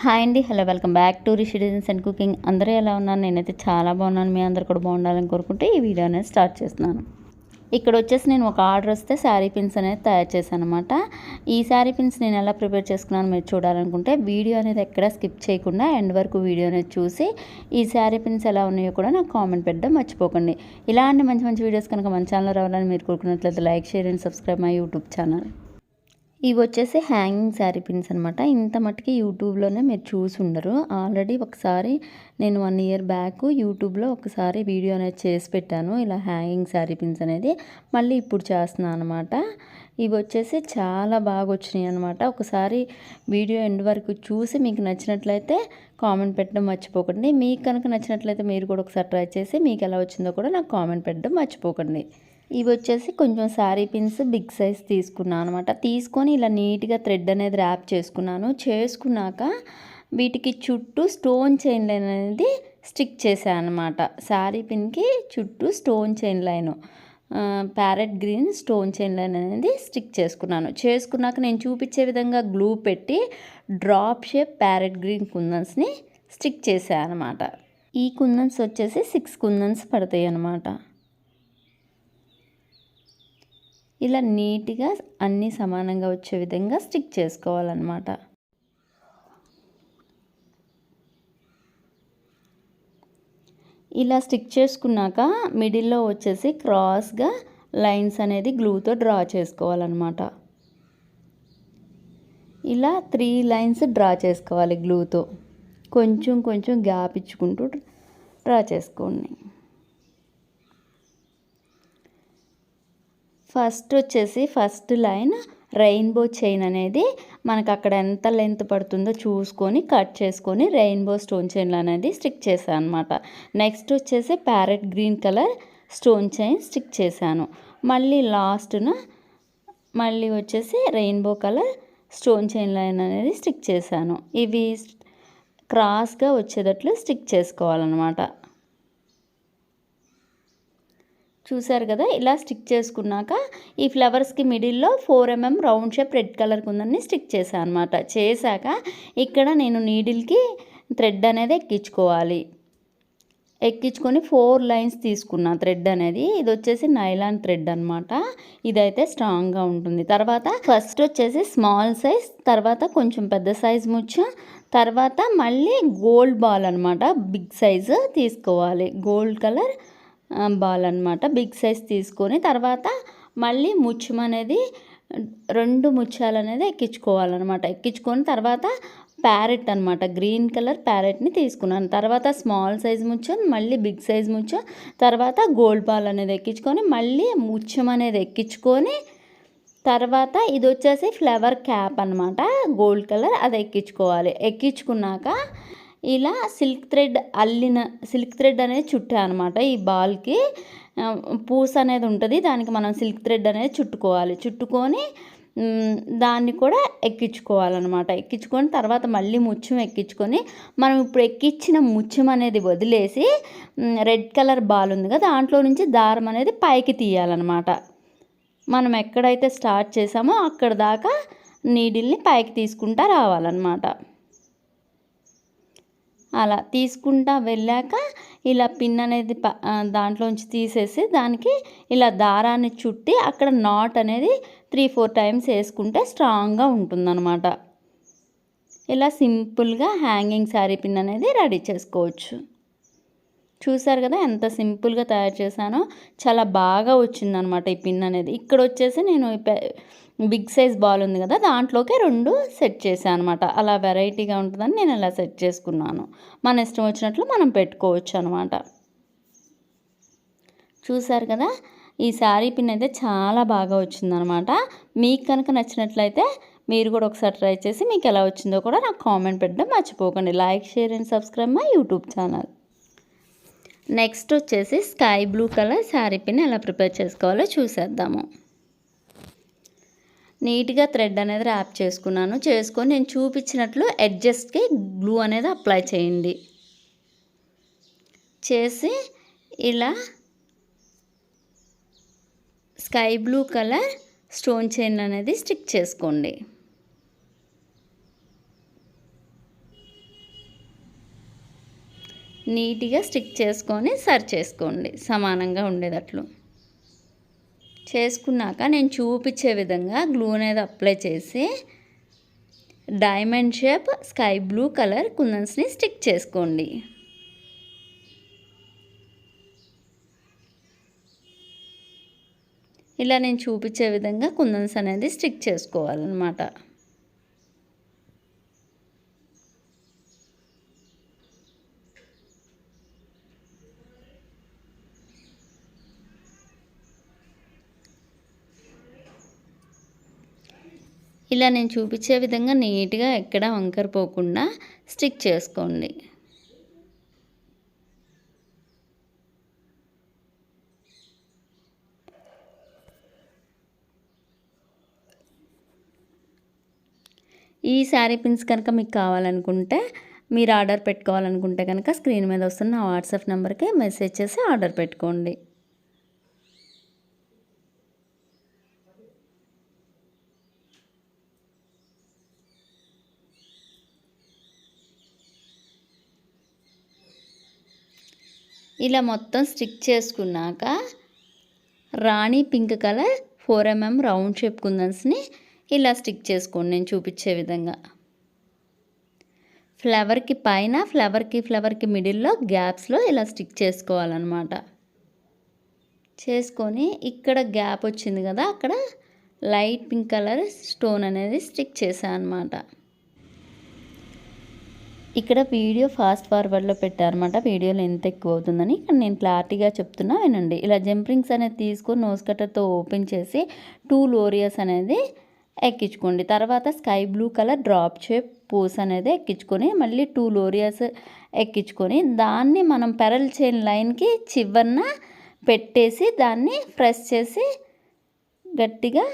Hi అండి, hello, welcome back to Rishi designs and cooking. అందరూ ఎలా ఉన్నారు? నేనైతే చాలా బాగున్నాను. మీ అందరు కూడా బాగుండాలని కోరుకుంటే ఈ వీడియో అనేది స్టార్ట్ చేస్తున్నాను. ఇక్కడ వచ్చేసి నేను ఒక ఆర్డర్ వస్తే శారీ పిన్స్ అనేది తయారు చేశాను అనమాట. ఈ శారీ పిన్స్ నేను ఎలా ప్రిపేర్ చేసుకున్నాను మీరు చూడాలనుకుంటే వీడియో అనేది ఎక్కడ స్కిప్ చేయకుండా ఎండ్ వరకు వీడియో అనేది చూసి ఈ శారీ పిన్స్ ఎలా ఉన్నాయో కూడా నాకు కామెంట్ పెట్టడం మర్చిపోకండి. ఇలాంటి మంచి మంచి వీడియోస్ కనుక మన ఛానల్లో రావాలని మీరు కోరుకున్నట్లయితే like, share and subscribe my YouTube channel. ఇవి వచ్చేసి హ్యాంగింగ్ శారీ పిన్స్ అనమాట. ఇంత మట్టుకి యూట్యూబ్లోనే మీరు చూసి ఉండరు. ఆల్రెడీ ఒకసారి నేను 1 ఇయర్ బ్యాక్ యూట్యూబ్లో ఒకసారి వీడియో అనేది చేసి పెట్టాను, ఇలా హ్యాంగింగ్ శారీ పిన్స్ అనేది. మళ్ళీ ఇప్పుడు చేస్తున్నాను అనమాట. ఇవి వచ్చేసి చాలా బాగా వచ్చినాయి అనమాట. ఒకసారి వీడియో ఎండ్ వరకు చూసి మీకు నచ్చినట్లయితే కామెంట్ పెట్టడం మర్చిపోకండి. మీకు కనుక నచ్చినట్లయితే మీరు కూడా ఒకసారి ట్రై చేసి మీకు ఎలా వచ్చిందో కూడా నాకు కామెంట్ పెట్టడం మర్చిపోకండి. ఇవి వచ్చేసి కొంచెం శారీ పిన్స్ బిగ్ సైజ్ తీసుకున్నాను అనమాట. తీసుకొని ఇలా నీట్గా థ్రెడ్ అనేది ర్యాప్ చేసుకున్నాక వీటికి చుట్టూ స్టోన్ చైన్ లైన్ అనేది స్టిక్ చేశాను అనమాట. శారీ పిన్కి చుట్టూ stone chain line, parrot green stone chain line అనేది స్టిక్ చేసుకున్నాక నేను చూపించే విధంగా గ్లూ పెట్టి డ్రాప్ షేప్ ప్యారెట్ గ్రీన్ కుందన్స్ని స్టిక్ చేశాను అనమాట. ఈ కుందన్స్ వచ్చేసి 6 కుందన్స్ పడతాయి అన్నమాట. ఇలా నీట్గా అన్నీ సమానంగా వచ్చే విధంగా స్టిక్ చేసుకోవాలన్నమాట. ఇలా స్టిక్ చేసుకున్నాక మిడిల్లో వచ్చేసి క్రాస్గా లైన్స్ అనేది గ్లూతో డ్రా చేసుకోవాలన్నమాట. ఇలా 3 లైన్స్ డ్రా చేసుకోవాలి గ్లూతో. కొంచెం కొంచెం గ్యాప్ ఇచ్చుకుంటూ డ్రా చేసుకోండి. ఫస్ట్ లైన్ రెయిన్బో చైన్ అనేది మనకు అక్కడ ఎంత లెంత్ పడుతుందో చూసుకొని కట్ చేసుకొని రెయిన్బో స్టోన్ చైన్ అనేది స్టిక్ చేశాను అనమాట. నెక్స్ట్ వచ్చేసి parrot green colour stone chain stick చేశాను. మళ్ళీ లాస్ట్న మళ్ళీ వచ్చేసి rainbow colour stone chain line అనేది స్టిక్ చేశాను. ఇవి క్రాస్గా వచ్చేటట్లు స్టిక్ చేసుకోవాలన్నమాట. చూసారు కదా, ఇలా స్టిక్ చేసుకున్నాక ఈ ఫ్లవర్స్కి మిడిల్లో 4 mm round shape red colour కుందని స్టిక్ చేశాను అనమాట. చేశాక ఇక్కడ నేను నీడిల్కి థ్రెడ్ అనేది ఎక్కించుకొని 4 లైన్స్ తీసుకున్నా థ్రెడ్ అనేది. ఇది వచ్చేసి నైలాన్ థ్రెడ్ అనమాట. ఇదైతే స్ట్రాంగ్గా ఉంటుంది. తర్వాత ఫస్ట్ వచ్చేసి స్మాల్ సైజ్, తర్వాత కొంచెం పెద్ద సైజ్ ముచ్చు, తర్వాత మళ్ళీ గోల్డ్ బాల్ అనమాట. బిగ్ సైజు తీసుకోవాలి, గోల్డ్ కలర్ బాల్ అనమాట. బిగ్ సైజ్ తీసుకొని తర్వాత మళ్ళీ ముత్యం అనేది 2 ముత్యాలు అనేది ఎక్కించుకోవాలన్నమాట. ఎక్కించుకొని తర్వాత ప్యారెట్ అనమాట, గ్రీన్ కలర్ ప్యారెట్ని తీసుకున్నాను. తర్వాత స్మాల్ సైజ్ ముత్యం, మళ్ళీ బిగ్ సైజ్ ముత్యం, తర్వాత గోల్డ్ బాల్ అనేది ఎక్కించుకొని మళ్ళీ ముత్యం అనేది ఎక్కించుకొని తర్వాత ఇది వచ్చేసి ఫ్లవర్ క్యాప్ అనమాట, గోల్డ్ కలర్, అది ఎక్కించుకోవాలి. ఎక్కించుకున్నాక ఇలా సిల్క్ థ్రెడ్ అనేది చుట్టా అనమాట. ఈ బాల్కి పూస అనేది ఉంటుంది, దానికి మనం సిల్క్ థ్రెడ్ అనేది చుట్టుకొని దాన్ని కూడా ఎక్కించుకోవాలన్నమాట. ఎక్కించుకొని తర్వాత మళ్ళీ ముత్యం ఎక్కించుకొని మనం ఇప్పుడు ఎక్కించిన ముత్యం అనేది వదిలేసి రెడ్ కలర్ బాల్ ఉంది కదా, దాంట్లో నుంచి దారం అనేది పైకి తీయాలన్నమాట. మనం ఎక్కడైతే స్టార్ట్ చేసామో అక్కడ దాకా నీడిల్ని పైకి తీసుకుంటా రావాలన్నమాట. అలా తీసుకుంటా వెళ్ళాక ఇలా పిన్ అనేది దాంట్లోంచి తీసేసి దానికి ఇలా దారాన్ని చుట్టి అక్కడ నాట్ అనేది 3-4 టైమ్స్ వేసుకుంటే స్ట్రాంగ్గా ఉంటుందన్నమాట. ఇలా సింపుల్గా హ్యాంగింగ్ శారీ పిన్ అనేది రెడీ చేసుకోవచ్చు. చూసారు కదా ఎంత సింపుల్గా తయారు చేశానో, చాలా బాగా వచ్చిందనమాట ఈ పిన్ అనేది. ఇక్కడ వచ్చేసి నేను బిగ్ సైజ్ బాల్ ఉంది కదా, దాంట్లోకి 2 సెట్ చేశాను అనమాట. అలా వెరైటీగా ఉంటుందని నేను అలా సెట్ చేసుకున్నాను. మన ఇష్టం వచ్చినట్లు మనం పెట్టుకోవచ్చు అనమాట. చూసారు కదా, ఈ శారీ పిన్ అయితే చాలా బాగా వచ్చిందనమాట. మీకు కనుక నచ్చినట్లయితే మీరు కూడా ఒకసారి ట్రై చేసి మీకు ఎలా వచ్చిందో కూడా నాకు కామెంట్ పెట్టడం మర్చిపోకండి. Like, share and subscribe my YouTube channel. Next వచ్చేసి sky blue colour sari pin ఎలా ప్రిపేర్ చేసుకోవాలో చూసేద్దాము. నీట్గా థ్రెడ్ అనేది ర్యాప్ చేసుకొని నేను చూపించినట్లు ఎడ్జెస్ట్కి గ్లూ అనేది అప్లై చేయండి. చేసి ఇలా sky blue colour stone chain అనేది స్టిక్ చేసుకోండి. నీట్గా స్టిక్ చేసుకొని సర్వ్ చేసుకోండి సమానంగా ఉండేటట్లు. చేసుకున్నాక నేను చూపించే విధంగా గ్లూ అనేది అప్లై చేసి diamond shape sky blue colour కుందన్స్ని స్టిక్ చేసుకోండి. ఇలా నేను చూపించే విధంగా కుందన్స్ అనేది స్టిక్ చేసుకోవాలన్నమాట. ఇలా నేను చూపించే విధంగా నీట్గా ఎక్కడ వంకర పోకుండా స్టిక్ చేసుకోండి. ఈ శారీ పిన్స్ కనుక మీకు కావాలనుకుంటే, మీరు ఆర్డర్ పెట్టుకోవాలనుకుంటే కనుక స్క్రీన్ మీద వస్తున్న నా వాట్సాప్ నెంబర్కి మెసేజ్ చేసి ఆర్డర్ పెట్టుకోండి. ఇలా మొత్తం స్టిక్ చేసుకున్నాక rani pink colour 4mm round shape కుందన్స్ని ఇలా స్టిక్ చేసుకోండి నేను చూపించే విధంగా. ఫ్లవర్కి పైన ఫ్లవర్కి మిడిల్లో గ్యాప్స్లో ఇలా స్టిక్ చేసుకోవాలన్నమాట. చేసుకొని ఇక్కడ గ్యాప్ వచ్చింది కదా, అక్కడ లైట్ పింక్ కలర్ స్టోన్ అనేది స్టిక్ చేశాను అన్నమాట. ఇక్కడ వీడియో ఫాస్ట్ ఫార్వర్డ్లో పెట్టారన్నమాట, వీడియోలో ఎంత ఎక్కువ అవుతుందని. ఇక్కడ నేను క్లారిటీగా చెప్తున్నా వినండి. ఇలా జంప్రింగ్స్ అనేది తీసుకొని నోస్ కట్టర్తో ఓపెన్ చేసి 2 లోరియస్ అనేది ఎక్కించుకోండి. తర్వాత sky blue colour drop shape పూస్ అనేది ఎక్కించుకొని మళ్ళీ 2 లోరియస్ ఎక్కించుకొని దాన్ని మనం పెరల్ చైన్ లైన్కి చివరన పెట్టేసి దాన్ని ప్రెస్ చేసి గట్టిగా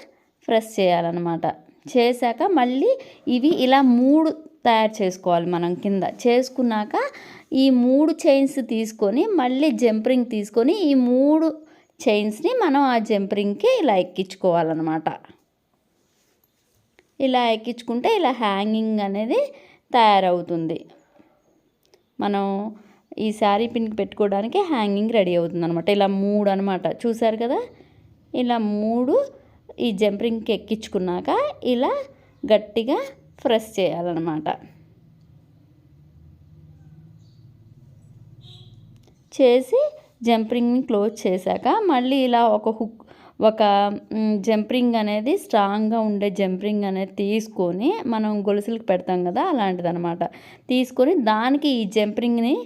ప్రెస్ చేయాలన్నమాట. చేశాక మళ్ళీ ఇవి ఇలా 3 తయారు చేసుకోవాలి మనం కింద. చేసుకున్నాక ఈ 3 చైన్స్ తీసుకొని మళ్ళీ జంపరింగ్ తీసుకొని ఈ 3 చైన్స్ని మనం ఆ జంపరింగ్కి ఇలా ఎక్కించుకోవాలన్నమాట. ఇలా ఎక్కించుకుంటే ఇలా హ్యాంగింగ్ అనేది తయారవుతుంది. మనం ఈ శారీ పిన్కి పెట్టుకోవడానికి హ్యాంగింగ్ రెడీ అవుతుంది అనమాట. ఇలా 3 అనమాట, చూసారు కదా. ఇలా 3 ఈ జంపరింగ్కి ఎక్కించుకున్నాక ఇలా గట్టిగా ప్రెస్ చేయాలన్నమాట. చేసి జంపరింగ్ని క్లోజ్ చేశాక మళ్ళీ ఇలా ఒక జంపరింగ్ అనేది స్ట్రాంగ్గా ఉండే జంపరింగ్ అనేది తీసుకొని మనం గొలుసులకు పెడతాం కదా, అలాంటిది అనమాట. తీసుకొని దానికి ఈ జంపరింగ్ని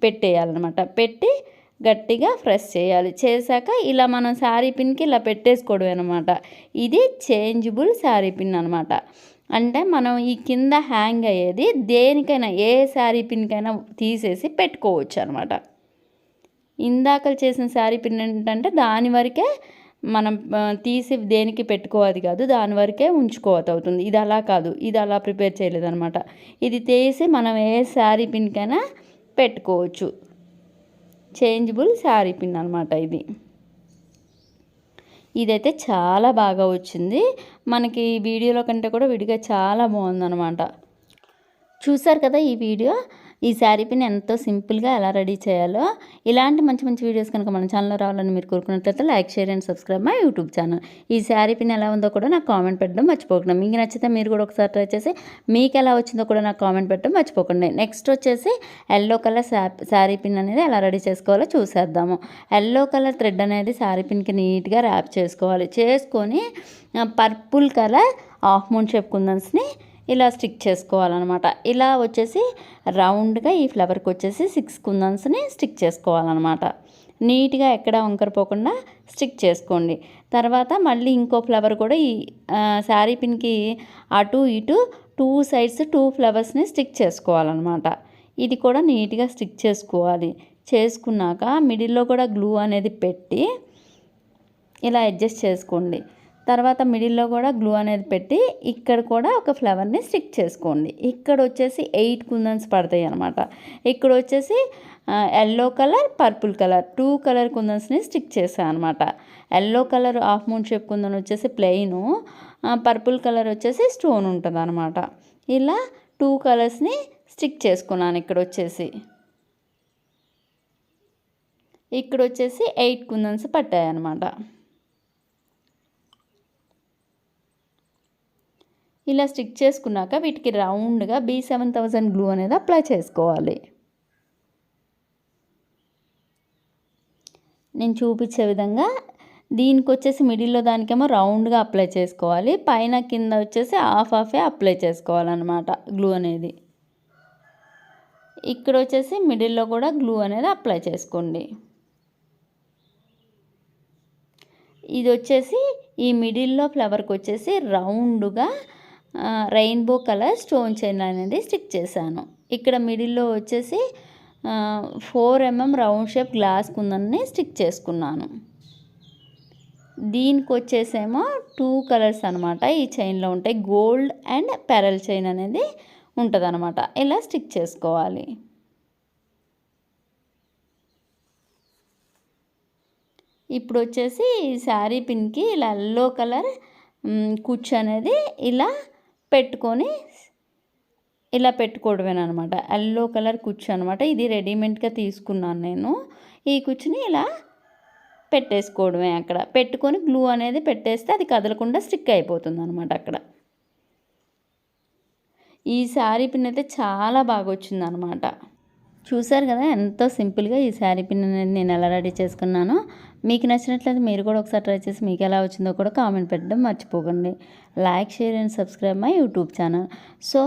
పెట్టేయాలన్నమాట. పెట్టి గట్టిగా ప్రెస్ చేయాలి. చేశాక ఇలా మనం శారీ పిన్కి ఇలా పెట్టేసుకోవడం అనమాట. ఇది చేంజబుల్ శారీ పిన్ అనమాట. అంటే మనం ఈ కింద హ్యాంగ్ అయ్యేది దేనికైనా ఏ శారీ పిన్కైనా తీసేసి పెట్టుకోవచ్చు అనమాట. ఇందాక చేసిన శారీ పిన్ ఏంటంటే దాని వరకే మనం తీసి దేనికి పెట్టుకోవాలి కాదు, దాని వరకే ఉంచుకోవద్దు అవుతుంది. ఇది అలా కాదు, ఇది అలా ప్రిపేర్ చేయలేదన్నమాట. ఇది తీసి మనం ఏ శారీ పిన్కైనా పెట్టుకోవచ్చు. చేంజబుల్ శారీ పిన్ అనమాట ఇది. ఇదైతే చాలా బాగా వచ్చింది మనకి, వీడియోలో కంటే కూడా విడిగా చాలా బాగుందన్నమాట. చూసారు కదా ఈ వీడియో. ఈ శారీ పిన్ ఎంతో సింపుల్గా ఎలా రెడీ చేయాలో. ఇలాంటి మంచి మంచి వీడియోస్ కనుక మన ఛానల్లో రావాలని మీరు కోరుకున్నట్లయితే like, share and subscribe my YouTube channel. ఈ శారీ పిన్ ఎలా ఉందో కూడా నాకు కామెంట్ పెట్టడం మర్చిపోకండి. మీకు నచ్చితే మీరు కూడా ఒకసారి ట్రై చేసి మీకు ఎలా వచ్చిందో కూడా నాకు కామెంట్ పెట్టడం మర్చిపోకండి. నెక్స్ట్ వచ్చేసి ఎల్లో కలర్ శారీ పిన్ అనేది ఎలా రెడీ చేసుకోవాలో చూసేద్దాము. ఎల్లో కలర్ థ్రెడ్ అనేది శారీ పిన్కి నీట్గా ర్యాప్ చేసుకోవాలి. చేసుకొని purple colour half moon shape కుందన్స్ని ఇలా స్టిక్ చేసుకోవాలన్నమాట. ఇలా వచ్చేసి రౌండ్గా ఈ ఫ్లవర్కి వచ్చేసి 6 కుందన్స్ని స్టిక్ చేసుకోవాలన్నమాట. నీట్గా ఎక్కడ వంకరపోకుండా స్టిక్ చేసుకోండి. తర్వాత మళ్ళీ ఇంకో ఫ్లవర్ కూడా ఈ శారీ పిన్కి అటు ఇటు 2 సైడ్స్ 2 ఫ్లవర్స్ని స్టిక్ చేసుకోవాలన్నమాట. ఇది కూడా నీట్గా స్టిక్ చేసుకోవాలి. చేసుకున్నాక మిడిల్లో కూడా గ్లూ అనేది పెట్టి ఇలా అడ్జస్ట్ చేసుకోండి. తర్వాత మిడిల్లో కూడా గ్లూ అనేది పెట్టి ఇక్కడ కూడా ఒక ఫ్లవర్ని స్టిక్ చేసుకోండి. ఇక్కడ వచ్చేసి 8 కుందన్స్ పడతాయి అన్నమాట. ఇక్కడ వచ్చేసి yellow colour, purple colour 2 colour కుందన్స్ని స్టిక్ చేశాను అనమాట. Yellow colour half moon shape kundan వచ్చేసి ప్లెయిను, పర్పుల్ కలర్ వచ్చేసి స్టోన్ ఉంటుంది అనమాట. ఇలా 2 కలర్స్ని స్టిక్ చేసుకున్నాను ఇక్కడ వచ్చేసి. ఇక్కడ వచ్చేసి 8 కుందన్స్ పట్టాయన్నమాట. ఇలా స్టిక్ చేసుకున్నాక వీటికి రౌండ్గా B7000 గ్లూ అనేది అప్లై చేసుకోవాలి. నేను చూపించే విధంగా దీనికి వచ్చేసి మిడిల్లో దానికేమో రౌండ్గా అప్లై చేసుకోవాలి, పైన కింద వచ్చేసి హాఫే అప్లై చేసుకోవాలన్నమాట గ్లూ అనేది. ఇక్కడ వచ్చేసి మిడిల్లో కూడా గ్లూ అనేది అప్లై చేసుకోండి. ఇది వచ్చేసి ఈ మిడిల్లో ఫ్లవర్కి వచ్చేసి రౌండ్గా రెయిన్బో కలర్ స్టోన్ చైన్ అనేది స్టిక్ చేశాను. ఇక్కడ మిడిల్లో వచ్చేసి 4 mm రౌండ్ షేప్ గ్లాస్ కుందన్ని స్టిక్ చేసుకున్నాను. దీనికి వచ్చేసేమో 2 కలర్స్ అనమాట ఈ చైన్లో ఉంటాయి, గోల్డ్ అండ్ పెరల్ చైన్ అనేది ఉంటుంది అనమాట. ఇలా స్టిక్ చేసుకోవాలి. ఇప్పుడు వచ్చేసి ఈ శారీ పిన్కి ఇలా ఎల్లో కలర్ కుచ్చు అనేది ఇలా పెట్టుకొని ఇలా పెట్టుకోవడమేనమాట. ఎల్లో కలర్ కుచ్చు అనమాట. ఇది రెడీమేడ్గా తీసుకున్నాను నేను. ఈ కుచ్చుని ఇలా పెట్టేసుకోవడమే, అక్కడ పెట్టుకొని గ్లూ అనేది పెట్టేస్తే అది కదలకుండా స్టిక్ అయిపోతుంది అనమాట అక్కడ. ఈ శారీ పిన్ అయితే చాలా బాగా వచ్చిందనమాట. చూసారు కదా ఎంతో సింపుల్గా ఈ శారీ పిన్ అనేది నేను ఎలా రెడీ చేసుకున్నానో. మీకు నచ్చినట్లయితే మీరు కూడా ఒకసారి ట్రై చేసి మీకు ఎలా వచ్చిందో కూడా కామెంట్ పెట్టడం మర్చిపోకండి. Like, share and subscribe my YouTube channel. So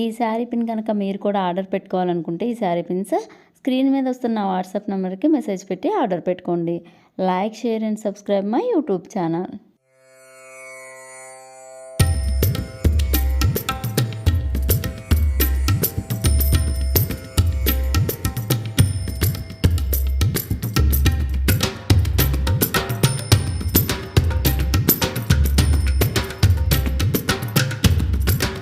ఈ శారీ పిన్ కనుక మీరు కూడా ఆర్డర్ పెట్టుకోవాలనుకుంటే ఈ శారీ పిన్స్ స్క్రీన్ మీద వస్తున్న వాట్సాప్ నెంబర్కి మెసేజ్ పెట్టి ఆర్డర్ పెట్టుకోండి. Like, share and subscribe my YouTube channel.